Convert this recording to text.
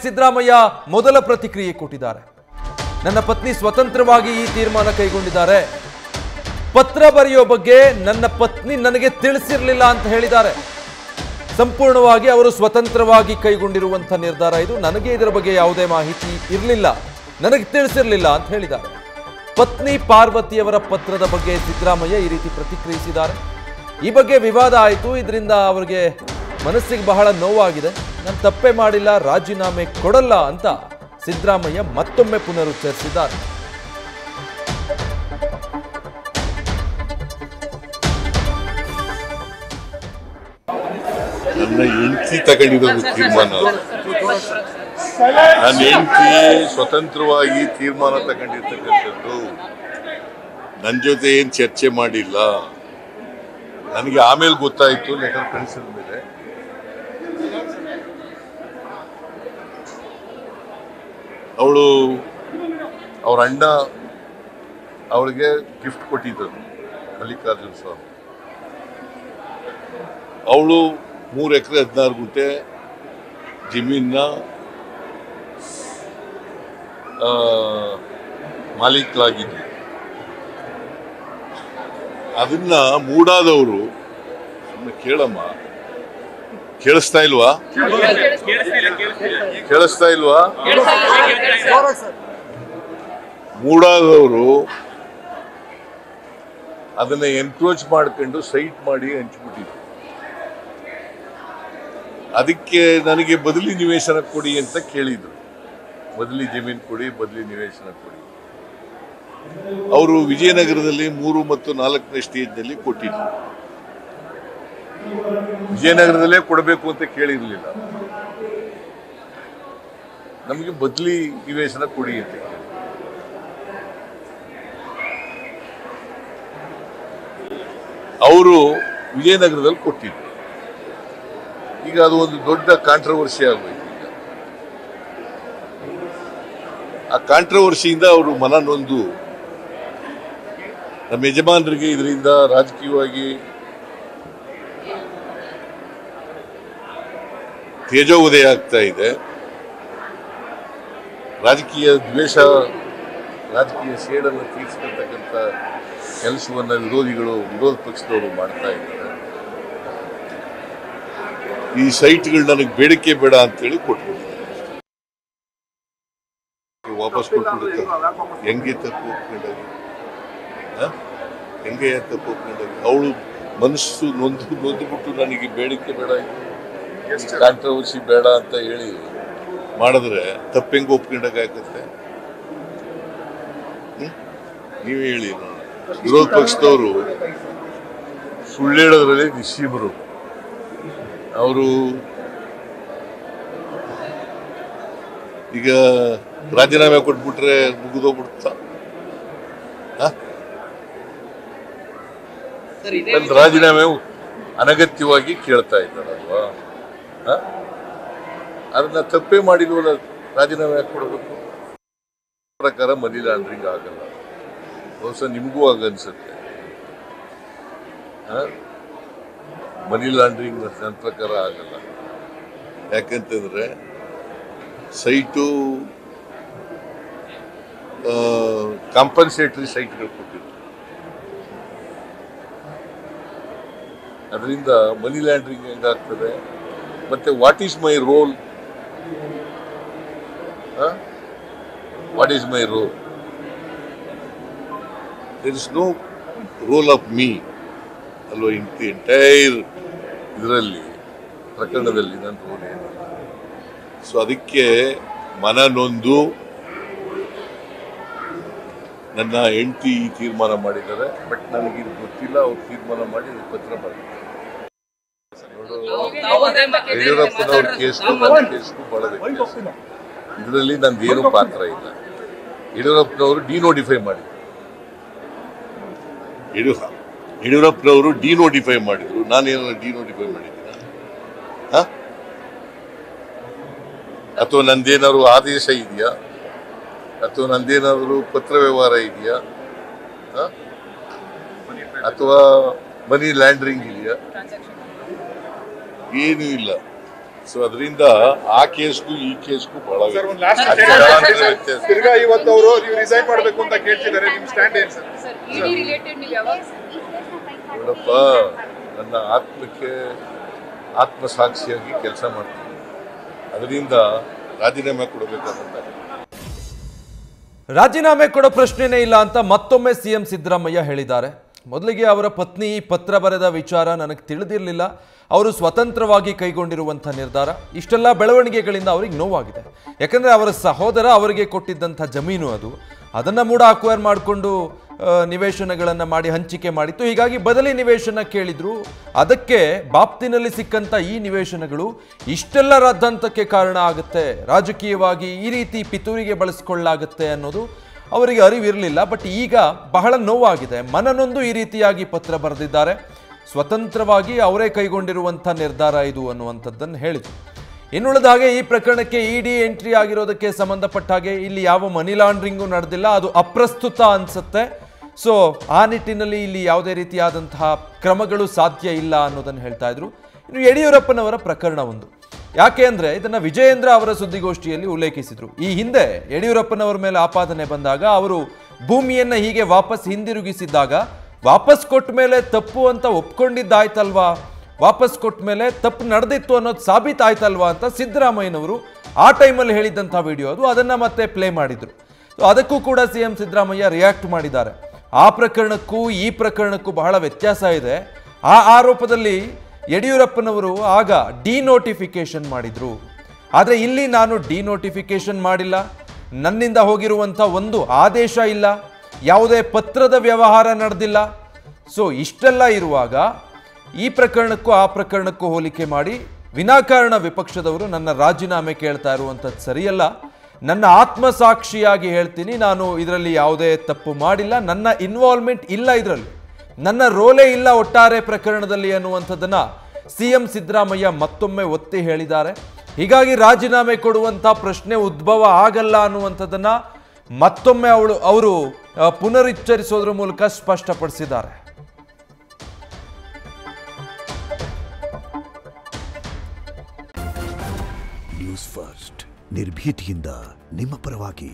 ಸಿದ್ದರಾಮಯ್ಯ ಮೊದಲ ಪ್ರತಿಕ್ರಿಯೆ ಕೊಟ್ಟಿದ್ದಾರೆ. ನನ್ನ ಪತ್ನಿ ಸ್ವತಂತ್ರವಾಗಿ ಈ ತೀರ್ಮಾನ ಕೈಗೊಂಡಿದ್ದಾರೆ. ಪತ್ರ ಬರೆಯೋ ಬಗ್ಗೆ ನನ್ನ ಪತ್ನಿ ನನಗೆ ತಿಳಿಸಿರಲಿಲ್ಲ ಅಂತ ಹೇಳಿದ್ದಾರೆ. ಸಂಪೂರ್ಣವಾಗಿ ಅವರು ಸ್ವತಂತ್ರವಾಗಿ ಕೈಗೊಂಡಿರುವಂಥ ನಿರ್ಧಾರ ಇದು. ನನಗೆ ಇದರ ಬಗ್ಗೆ ಯಾವುದೇ ಮಾಹಿತಿ ಇರಲಿಲ್ಲ, ನನಗೆ ತಿಳಿಸಿರಲಿಲ್ಲ ಅಂತ ಹೇಳಿದ್ದಾರೆ. ಪತ್ನಿ ಪಾರ್ವತಿಯವರ ಪತ್ರದ ಬಗ್ಗೆ ಸಿದ್ದರಾಮಯ್ಯ ಈ ರೀತಿ ಪ್ರತಿಕ್ರಿಯಿಸಿದ್ದಾರೆ. ಈ ಬಗ್ಗೆ ವಿವಾದ ಆಯಿತು. ಇದರಿಂದ ಅವರಿಗೆ ಮನಸ್ಸಿಗೆ ಬಹಳ ನೋವಾಗಿದೆ. ನಾನು ತಪ್ಪೇ ಮಾಡಿಲ್ಲ, ರಾಜೀನಾಮೆ ಕೊಡಲ್ಲ ಅಂತ ಸಿದ್ದರಾಮಯ್ಯ ಮತ್ತೊಮ್ಮೆ ಪುನರುಚ್ಚರಿಸಿದ್ದಾರೆ. ನನ್ನ ಹೆಂಡತಿ ತಗೊಂಡಿರೋದು ತೀರ್ಮಾನ. ನನ್ನ ಹೆಂಡತಿ ಸ್ವತಂತ್ರವಾಗಿ ತೀರ್ಮಾನ ತಗೊಂಡಿರ್ತಕ್ಕಂಥದ್ದು. ನನ್ನ ಜೊತೆ ಏನು ಚರ್ಚೆ ಮಾಡಿಲ್ಲ. ನನಗೆ ಆಮೇಲೆ ಗೊತ್ತಾಯಿತು, ಲೆಟರ್ ಕಳಿಸಿದ ಮೇಲೆ. ಅವಳು ಅವ್ರ ಅಣ್ಣ ಅವಳಿಗೆ ಗಿಫ್ಟ್ ಕೊಟ್ಟಿದ್ದರು, ಮಲ್ಲಿಕಾರ್ಜುನ ಸ್ವಾಮಿ. ಅವಳು 3 ಎಕರೆ 16 ಗುಂಟೆ ಜಮೀನ ಮಾಲೀಕರಾಗಿದ್ದರು. ಅದನ್ನ ಮೂಡಾದವರು ಕೇಳಮ್ಮ, ಕೇಳಿಸ್ತಾ ಇಲ್ವಾ? ಮೂಡಾದವರು ಅದನ್ನ ಎನ್ಕ್ರೋಚ್ ಮಾಡ್ಕೊಂಡು ಸೈಟ್ ಮಾಡಿ ಹಂಚ್ಬಿಟ್ಟಿದ್ರು. ಅದಕ್ಕೆ ನನಗೆ ಬದಲಿ ನಿವೇಶನ ಕೊಡಿ ಅಂತ ಕೇಳಿದ್ರು. ಬದಲಿ ಜಮೀನು ಕೊಡಿ, ಬದಲಿ ನಿವೇಶನ ಕೊಡಿ. ಅವರು ವಿಜಯನಗರದಲ್ಲಿ 3 ಮತ್ತು 4ನೇ ಸ್ಟೇಜ್ನಲ್ಲಿ ಕೊಟ್ಟಿದ್ರು. ವಿಜಯನಗರದಲ್ಲೇ ಕೊಡಬೇಕು ಅಂತ ಕೇಳಿರ್ಲಿಲ್ಲ. ನಮಗೆ ಬದಲಿ ನಿವೇಶನ ಕೊಡಿ ಅಂತ ಕೇಳಿ ಅವರು ವಿಜಯನಗರದಲ್ಲಿ ಕೊಟ್ಟಿದ್ರು. ಈಗ ಅದು ಒಂದು ದೊಡ್ಡ ಕಾಂಟ್ರವರ್ಸಿ ಆಗೋಯ್ತು. ಈಗ ಆ ಕಾಂಟ್ರವರ್ಸಿಯಿಂದ ಅವರು ಮನ ನೊಂದು ನಮ್ಮ ಯಜಮಾನರಿಗೆ ಇದರಿಂದ ರಾಜಕೀಯವಾಗಿ ತೇಜೋವಧೆ ಆಗ್ತಾ ಇದೆ. ರಾಜಕೀಯ ದ್ವೇಷ, ರಾಜಕೀಯ ಸೇಡನ್ನು ತೀರಿಸ್ಕೊಳ್ತಕ್ಕಂಥ ಕೆಲಸವನ್ನು ವಿರೋಧ ಪಕ್ಷದವರು ಮಾಡ್ತಾ ಇದ್ದಾರೆ. ಈ ಸೈಟ್ಗಳು ನನಗೆ ಬೇಡಿಕೆ ಬೇಡ ಅಂತೇಳಿ ಕೊಟ್ಬಿಟ್ಟಿದ್ದಾರೆ. ವಾಪಸ್ ಕೊಟ್ಬಿಡುತ್ತೆ. ಹೆಂಗೆ ತಪ್ಪು ಒಪ್ಕೊಂಡಾಗಿ, ಹೆಂಗೆ ತಪ್ಪು ಒಪ್ಕೊಂಡಾಗಿ ಅವಳು ಮನಸ್ಸು ನೊಂದುಬಿಟ್ಟು ನನಗೆ ಬೇಡಿಕೆ ಬೇಡ, ಕಾಂಟ್ರವರ್ಸಿ ಬೇಡ ಅಂತ ಹೇಳಿ ಮಾಡಿದ್ರೆ ತಪ್ಪು ಹೆಂಗೆ ಒಪ್ಕೊಂಡಾಗತ್ತೆ? ನೀವೇ ಹೇಳಿ. ವಿರೋಧ ಪಕ್ಷದವರು ಸುಳ್ಳು ಹೇಳೋದ್ರಲ್ಲಿ ನಿಶ್ಚೀಮರು. ಅವರು ಈಗ ರಾಜೀನಾಮೆ ಕೊಟ್ಬಿಟ್ರೆ ಮುಗಿದೋಗ್ಬಿಡ್ತಾ? ನನ್ನ ರಾಜೀನಾಮೆ ಅನಗತ್ಯವಾಗಿ ಕೇಳ್ತಾ ಇದ್ದಾರಲ್ವಾ? ಅದನ್ನ ತಪ್ಪೇ ಮಾಡಿಲ್ವಲ್ಲ, ರಾಜೀನಾಮೆ ಯಾಕೆ ಕೊಡಬೇಕು? ಪ್ರಕಾರ ಮನಿ ಲಾಂಡ್ರಿಂಗ್ ಆಗಲ್ಲ. ಬಹುಶಃ ನಿಮಗೂ ಆಗನ್ಸುತ್ತೆ. ಮನಿ ಲಾಂಡ್ರಿಂಗ್ ನನ್ನ ಪ್ರಕಾರ ಆಗಲ್ಲ. ಯಾಕಂತಂದ್ರೆ ಸೈಟು ಕಾಂಪನ್ಸೇಟರಿ ಸೈಟ್ಗಳು ಕೊಟ್ಟಿದ್ರು. ಅದರಿಂದ ಮನಿ ಲ್ಯಾಂಡ್ರಿಂಗ್ ಹೆಂಗಾಗ್ತದೆ? ಮತ್ತೆ what is my role? What is my role? There is no role of me ಅಲ್ವಾ ಇನ್ ದಿ ಎಂಟೈರ್ ಇದರಲ್ಲಿ, ಪ್ರಕರಣದಲ್ಲಿ ನನ್ನ ರೋಲ್ ಏನಿಲ್ಲ. ಸೊ ಅದಕ್ಕೆ ಮನ ನೊಂದು ನನ್ನ ಹೆಂಡತಿ ಈ ತೀರ್ಮಾನ ಮಾಡಿದ್ದಾರೆ. ಬಟ್ ನನಗಿದು ಗೊತ್ತಿಲ್ಲ. ಅವ್ರು ತೀರ್ಮಾನ ಮಾಡಿ ಪತ್ರ ಬರೆದಿದ್ದಾರೆ. ಯಡಿಯೂರಪ್ಪನವ್ರ ಕೇಸ್ಗೂ ನನ್ನ ಕೇಸ್ಗೂ ಬಹಳ ವ್ಯತ್ಯಾಸ. ಇದರಲ್ಲಿ ನಂದೇನು ಪಾತ್ರ ಇಲ್ಲ. ಯಡಿಯೂರಪ್ಪನವರು ಡಿನೋಟಿಫೈ ಮಾಡಿದ್ರು. ಯಡಿಯೂರಪ್ಪನವರು ಡಿನೋಟಿಫೈ ಮಾಡಿದ್ರು. ನಾನೇನಾದ್ರು ಡಿನೋಟಿಫೈ ಮಾಡಿದ್ದೀನ? ಅಥವಾ ನಂದೇನಾದ್ರು ಆದೇಶ ಇದೆಯಾ? ಅಥವಾ ನಂದೇನಾದ್ರು ಪತ್ರ ವ್ಯವಹಾರ ಇದೆಯಾ? ಅಥವಾ ಮನಿ ಲ್ಯಾಂಡ್ರಿಂಗ್ ಇದೆಯಾ? ಏನೂ ಇಲ್ಲ. ಸೊ ಅದರಿಂದ ಆ ಕೇಸ್ಗೂ ಈ ಕೇಸ್ಗೂ ಬಹಳ ತಿರ್ಗಾ ಇವತ್ತು ಅವರು ನೀವು ರಿಸೈನ್ ಮಾಡಬೇಕು ಅಂತ ಕೇಳ್ತಿದ್ದಾರೆ. ನಿಮ್ಮ ಸ್ಟ್ಯಾಂಡ್ ಏನು ಸರ್? ನೋಡಪ್ಪ, ನನ್ನ ಆತ್ಮಸಾಕ್ಷಿಯಾಗಿ ಕೆಲಸ ಮಾಡ್ತೀನಿ. ಅದರಿಂದ ರಾಜೀನಾಮೆ ಕೊಡಬೇಕಾದಂತ ರಾಜೀನಾಮೆ ಕೊಡೋ ಪ್ರಶ್ನೆನೇ ಇಲ್ಲ ಅಂತ ಮತ್ತೊಮ್ಮೆ ಸಿಎಂ ಸಿದ್ದರಾಮಯ್ಯ ಹೇಳಿದ್ದಾರೆ. ಮೊದಲಿಗೆ ಅವರ ಪತ್ನಿ ಪತ್ರ ಬರೆದ ವಿಚಾರ ನನಗೆ ತಿಳಿದಿರಲಿಲ್ಲ, ಅವರು ಸ್ವತಂತ್ರವಾಗಿ ಕೈಗೊಂಡಿರುವಂಥ ನಿರ್ಧಾರ. ಇಷ್ಟೆಲ್ಲ ಬೆಳವಣಿಗೆಗಳಿಂದ ಅವರಿಗೆ ನೋವಾಗಿದೆ. ಯಾಕಂದರೆ ಅವರ ಸಹೋದರ ಅವರಿಗೆ ಕೊಟ್ಟಿದ್ದಂಥ ಜಮೀನು ಅದನ್ನು ಮೂಡ ಅಕ್ವೈರ್ ಮಾಡಿಕೊಂಡು ನಿವೇಶನಗಳನ್ನು ಮಾಡಿ ಹಂಚಿಕೆ ಮಾಡಿತ್ತು. ಹೀಗಾಗಿ ಬದಲಿ ನಿವೇಶನ ಕೇಳಿದ್ರು. ಅದಕ್ಕೆ ಬಾಪ್ತಿನಲ್ಲಿ ಸಿಕ್ಕಂಥ ಈ ನಿವೇಶನಗಳು ಇಷ್ಟೆಲ್ಲ ರದ್ದಂತಕ್ಕೆ ಕಾರಣ ಆಗುತ್ತೆ, ರಾಜಕೀಯವಾಗಿ ಈ ರೀತಿ ಪಿತೂರಿಗೆ ಬಳಸಿಕೊಳ್ಳಲಾಗುತ್ತೆ ಅನ್ನೋದು ಅವರಿಗೆ ಅರಿವಿರಲಿಲ್ಲ. ಬಟ್ ಈಗ ಬಹಳ ನೋವಾಗಿದೆ. ಮನನೊಂದು ಈ ರೀತಿಯಾಗಿ ಪತ್ರ ಬರೆದಿದ್ದಾರೆ. ಸ್ವತಂತ್ರವಾಗಿ ಅವರೇ ಕೈಗೊಂಡಿರುವಂಥ ನಿರ್ಧಾರ ಇದು ಅನ್ನುವಂಥದ್ದನ್ನು ಹೇಳಿದರು. ಇನ್ನುಳಿದ ಹಾಗೆ ಈ ಪ್ರಕರಣಕ್ಕೆ ಇಡಿ ಎಂಟ್ರಿ ಆಗಿರೋದಕ್ಕೆ ಸಂಬಂಧಪಟ್ಟ ಹಾಗೆ ಇಲ್ಲಿ ಯಾವ ಮನಿ ಲಾಂಡ್ರಿಂಗು ನಡೆದಿಲ್ಲ, ಅದು ಅಪ್ರಸ್ತುತ ಅನಿಸುತ್ತೆ. ಸೊ ಆ ನಿಟ್ಟಿನಲ್ಲಿ ಇಲ್ಲಿ ಯಾವುದೇ ರೀತಿಯಾದಂತಹ ಕ್ರಮಗಳು ಸಾಧ್ಯ ಇಲ್ಲ ಅನ್ನೋದನ್ನು ಹೇಳ್ತಾ ಇದ್ರು. ಇನ್ನು ಯಡಿಯೂರಪ್ಪನವರ ಪ್ರಕರಣ ಒಂದು, ಯಾಕೆ ಅಂದರೆ ಇದನ್ನು ವಿಜಯೇಂದ್ರ ಅವರ ಸುದ್ದಿಗೋಷ್ಠಿಯಲ್ಲಿ ಉಲ್ಲೇಖಿಸಿದರು. ಈ ಹಿಂದೆ ಯಡಿಯೂರಪ್ಪನವರ ಮೇಲೆ ಆಪಾದನೆ ಬಂದಾಗ ಅವರು ಭೂಮಿಯನ್ನು ಹೀಗೆ ವಾಪಸ್ ಹಿಂದಿರುಗಿಸಿದ್ದಾಗ ವಾಪಸ್ ಕೊಟ್ಟ ಮೇಲೆ ತಪ್ಪು ಅಂತ ಒಪ್ಕೊಂಡಿದ್ದಾಯ್ತಲ್ವಾ, ವಾಪಸ್ ಕೊಟ್ಟ ಮೇಲೆ ತಪ್ಪು ನಡೆದಿತ್ತು ಅನ್ನೋದು ಸಾಬೀತಾಯ್ತಲ್ವಾ ಅಂತ ಸಿದ್ದರಾಮಯ್ಯನವರು ಆ ಟೈಮಲ್ಲಿ ಹೇಳಿದ್ದಂಥ ವಿಡಿಯೋ ಅದನ್ನು ಮತ್ತೆ ಪ್ಲೇ ಮಾಡಿದರು. ಅದಕ್ಕೂ ಕೂಡ ಸಿಎಂ ಸಿದ್ದರಾಮಯ್ಯ ರಿಯಾಕ್ಟ್ ಮಾಡಿದ್ದಾರೆ. ಆ ಪ್ರಕರಣಕ್ಕೂ ಈ ಪ್ರಕರಣಕ್ಕೂ ಬಹಳ ವ್ಯತ್ಯಾಸ ಇದೆ. ಆ ಆರೋಪದಲ್ಲಿ ಯಡಿಯೂರಪ್ಪನವರು ಆಗ ಡಿನೋಟಿಫಿಕೇಶನ್ ಮಾಡಿದ್ರು. ಆದರೆ ಇಲ್ಲಿ ನಾನು ಡಿನೋಟಿಫಿಕೇಶನ್ ಮಾಡಿಲ್ಲ, ನನ್ನಿಂದ ಹೋಗಿರುವಂಥ ಒಂದು ಆದೇಶ ಇಲ್ಲ, ಯಾವುದೇ ಪತ್ರದ ವ್ಯವಹಾರ ನಡೆದಿಲ್ಲ. ಸೊ ಇಷ್ಟೆಲ್ಲ ಇರುವಾಗ ಈ ಪ್ರಕರಣಕ್ಕೂ ಆ ಪ್ರಕರಣಕ್ಕೂ ಹೋಲಿಕೆ ಮಾಡಿ ವಿನಾಕಾರಣ ವಿಪಕ್ಷದವರು ನನ್ನ ರಾಜೀನಾಮೆ ಕೇಳ್ತಾ ಇರುವಂಥದ್ದು ಸರಿಯಲ್ಲ. ನನ್ನ ಆತ್ಮಸಾಕ್ಷಿಯಾಗಿ ಹೇಳ್ತೀನಿ, ನಾನು ಇದರಲ್ಲಿ ಯಾವುದೇ ತಪ್ಪು ಮಾಡಿಲ್ಲ, ನನ್ನ ಇನ್ವಾಲ್ವ್ಮೆಂಟ್ ಇಲ್ಲ, ಇದರಲ್ಲಿ ನನ್ನ ರೋಲೇ ಇಲ್ಲ ಒಟ್ಟಾರೆ ಪ್ರಕರಣದಲ್ಲಿ ಅನ್ನುವಂಥದ್ದನ್ನು ಸಿಎಂ ಸಿದ್ದರಾಮಯ್ಯ ಮತ್ತೊಮ್ಮೆ ಒತ್ತಿ ಹೇಳಿದ್ದಾರೆ. ಹೀಗಾಗಿ ರಾಜೀನಾಮೆ ಕೊಡುವಂಥ ಪ್ರಶ್ನೆ ಉದ್ಭವ ಆಗಲ್ಲ ಅನ್ನುವಂಥದ್ದನ್ನು ಮತ್ತೊಮ್ಮೆ ಅವರು ಪುನರುಚ್ಚರಿಸೋದ್ರ ಮೂಲಕ ಸ್ಪಷ್ಟಪಡಿಸಿದ್ದಾರೆ. ನ್ಯೂಸ್ ಫಸ್ಟ್ ನಿರ್ಭೀತಿಯಿಂದ ನಿಮ್ಮ ಪರವಾಗಿ.